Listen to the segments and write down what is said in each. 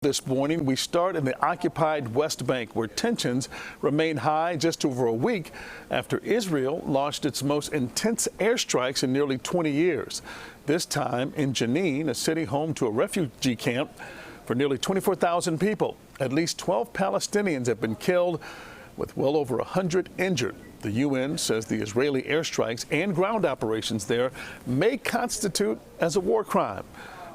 This morning, we start in the occupied West Bank, where tensions remain high just over a week after Israel launched its most intense airstrikes in nearly 20 years. This time in Jenin, a city home to a refugee camp for nearly 24,000 people. At least 12 Palestinians have been killed, with well over 100 injured. The UN says the Israeli airstrikes and ground operations there may constitute as a war crime.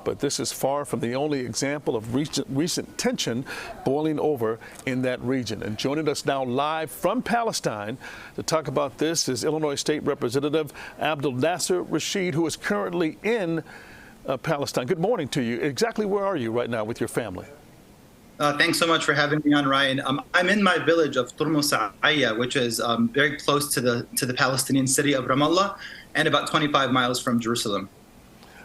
But this is far from the only example of recent tension boiling over in that region. And joining us now live from Palestine to talk about this is Illinois State Representative Abdelnassar Rashid, who is currently in Palestine. Good morning to you. Exactly where are you right now with your family? Thanks so much for having me on, Ryan. I'm in my village of Turmusa'aya, which is very close to the Palestinian city of Ramallah and about 25 miles from Jerusalem.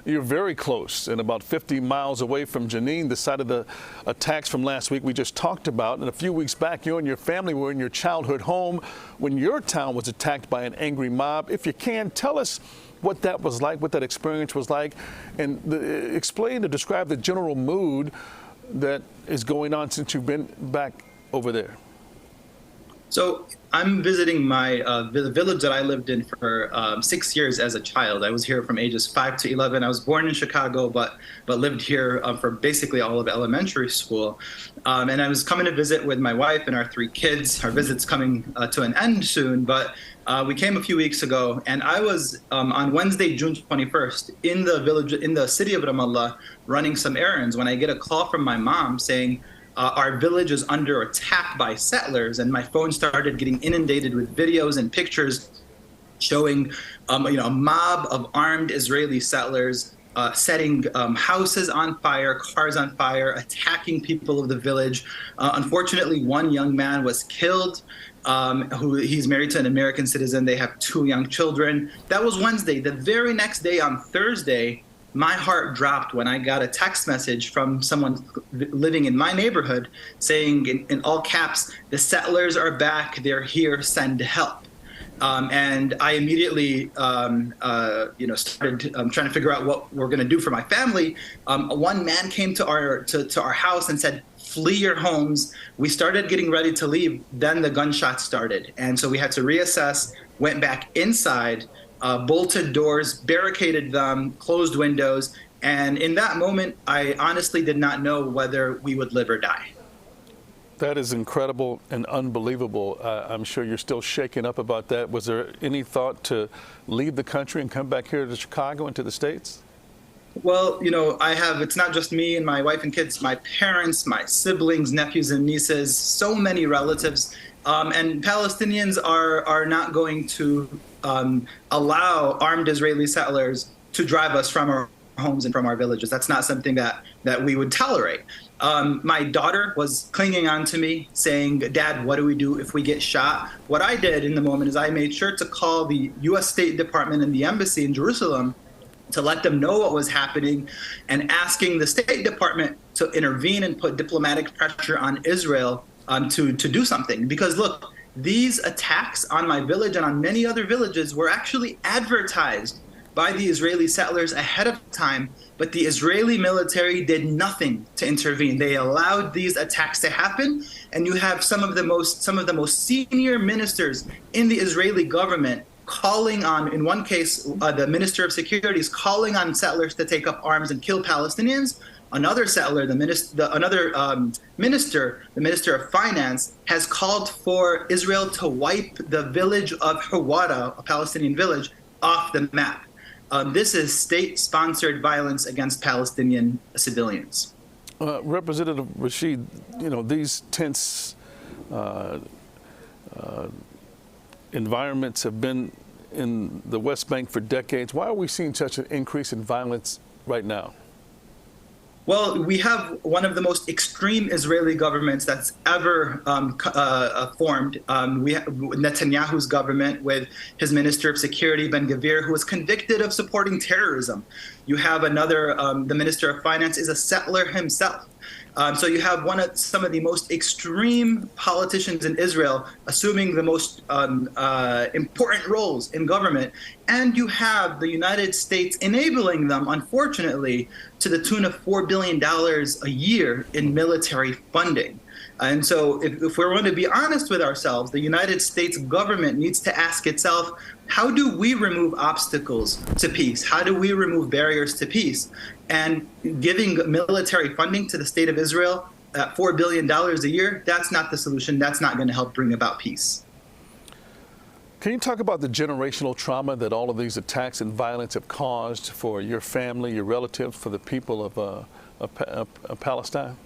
You're very close and about 50 miles away from Jenin, the site of the attacks from last week we just talked about. And a few weeks back, you and your family were in your childhood home when your town was attacked by an angry mob. If you can, tell us what that was like, what that experience was like, and explain or describe the general mood that is going on since you've been back over there. So I'm visiting the village that I lived in for 6 years as a child. I was here from ages 5 to 11. I was born in Chicago, but lived here for basically all of elementary school. And I was coming to visit with my wife and our 3 kids. Our visit's coming to an end soon, but we came a few weeks ago, and I was on Wednesday, June 21st, in the village, in the city of Ramallah, running some errands when I get a call from my mom saying, our village is under attack by settlers, and my phone started getting inundated with videos and pictures showing a mob of armed Israeli settlers setting houses on fire, cars on fire, attacking people of the village. Unfortunately, one young man was killed. He's married to an American citizen. They have 2 young children. That was Wednesday. The very next day, on Thursday, my heart dropped when I got a text message from someone living in my neighborhood saying in all caps, "The settlers are back, they're here, send help." And I immediately started trying to figure out what we're going to do for my family. One man came to our house and said, "Flee your homes." We started getting ready to leave. Then the gunshots started. And so we had to reassess, went back inside, bolted doors, barricaded them, closed windows. And in that moment, I honestly did not know whether we would live or die. That is incredible and unbelievable. I'm sure you're still shaken up about that. Was there any thought to leave the country and come back here to Chicago and to the States? Well, it's not just me and my wife and kids, my parents, my siblings, nephews and nieces, so many relatives. And Palestinians are not going to allow armed Israeli settlers to drive us from our homes and from our villages. That's not something that we would tolerate. My daughter was clinging on to me saying, "Dad, what do we do if we get shot?" What I did in the moment is I made sure to call the U.S. State Department and the embassy in Jerusalem to let them know what was happening and asking the State Department to intervene and put diplomatic pressure on Israel to do something. Because look, these attacks on my village and on many other villages were actually advertised by the Israeli settlers ahead of time, but the Israeli military did nothing to intervene. They allowed these attacks to happen, and you have some of the most senior ministers in the Israeli government calling on, in one case, the Minister of Security is calling on settlers to take up arms and kill Palestinians. Another settler, the Minister of Finance, has called for Israel to wipe the village of Hawara, a Palestinian village, off the map. This is state-sponsored violence against Palestinian civilians. Representative Rashid, these tense environments have been in the West Bank for decades. Why are we seeing such an increase in violence right now? Well, we have one of the most extreme Israeli governments that's ever formed. We have Netanyahu's government with his Minister of Security, Ben-Gvir, who was convicted of supporting terrorism. You have another, the Minister of Finance is a settler himself. So you have some of the most extreme politicians in Israel assuming the most important roles in government, and you have the United States enabling them, unfortunately, to the tune of $4 billion a year in military funding. And so if we're going to be honest with ourselves, the United States government needs to ask itself, how do we remove obstacles to peace? How do we remove barriers to peace? And giving military funding to the state of Israel at $4 billion a year, that's not the solution. That's not going to help bring about peace. Can you talk about the generational trauma that all of these attacks and violence have caused for your family, your relatives, for the people of Palestine?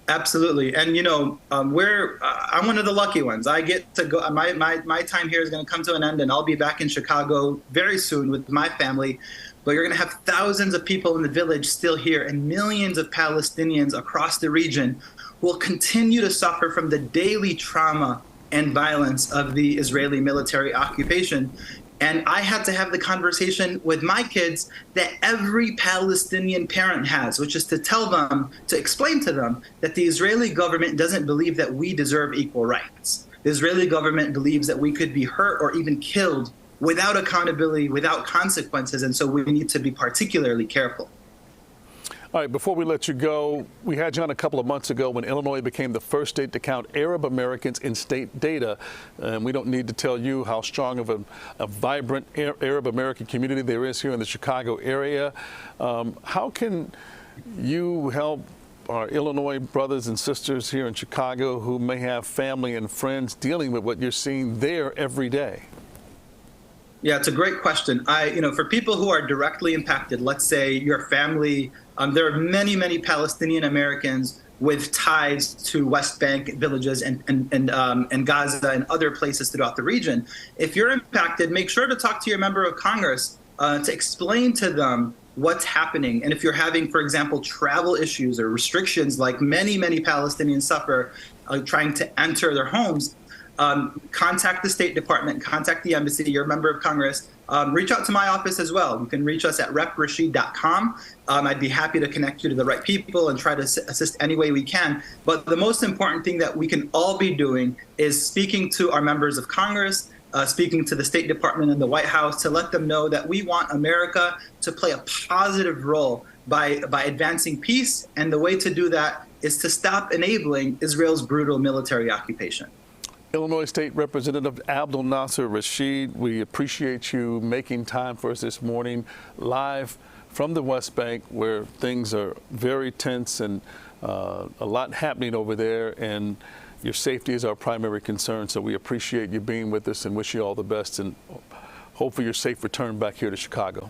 Absolutely. And, you know, I'm one of the lucky ones. I get to go. My time here is going to come to an end, and I'll be back in Chicago very soon with my family. But you're going to have thousands of people in the village still here, and millions of Palestinians across the region will continue to suffer from the daily trauma and violence of the Israeli military occupation. And I had to have the conversation with my kids that every Palestinian parent has, which is to tell them, to explain to them that the Israeli government doesn't believe that we deserve equal rights. The Israeli government believes that we could be hurt or even killed without accountability, without consequences, and so we need to be particularly careful. All right, before we let you go, we had you on a couple of months ago when Illinois became the first state to count Arab Americans in state data. And we don't need to tell you how strong of a vibrant Arab American community there is here in the Chicago area. How can you help our Illinois brothers and sisters here in Chicago who may have family and friends dealing with what you're seeing there every day? Yeah, it's a great question. For people who are directly impacted, let's say your family, there are many, many Palestinian Americans with ties to West Bank villages and Gaza and other places throughout the region. If you're impacted, make sure to talk to your member of Congress to explain to them what's happening. And if you're having, for example, travel issues or restrictions like many, many Palestinians suffer trying to enter their homes, contact the State Department, contact the embassy, your member of Congress. Reach out to my office as well. You can reach us at reprashid.com. I'd be happy to connect you to the right people and try to assist any way we can. But the most important thing that we can all be doing is speaking to our members of Congress, speaking to the State Department and the White House to let them know that we want America to play a positive role by advancing peace. And the way to do that is to stop enabling Israel's brutal military occupation. Illinois State Representative Abdelnassar Rashid, we appreciate you making time for us this morning, live from the West Bank, where things are very tense and a lot happening over there, and your safety is our primary concern. So we appreciate you being with us and wish you all the best, and hope for your safe return back here to Chicago.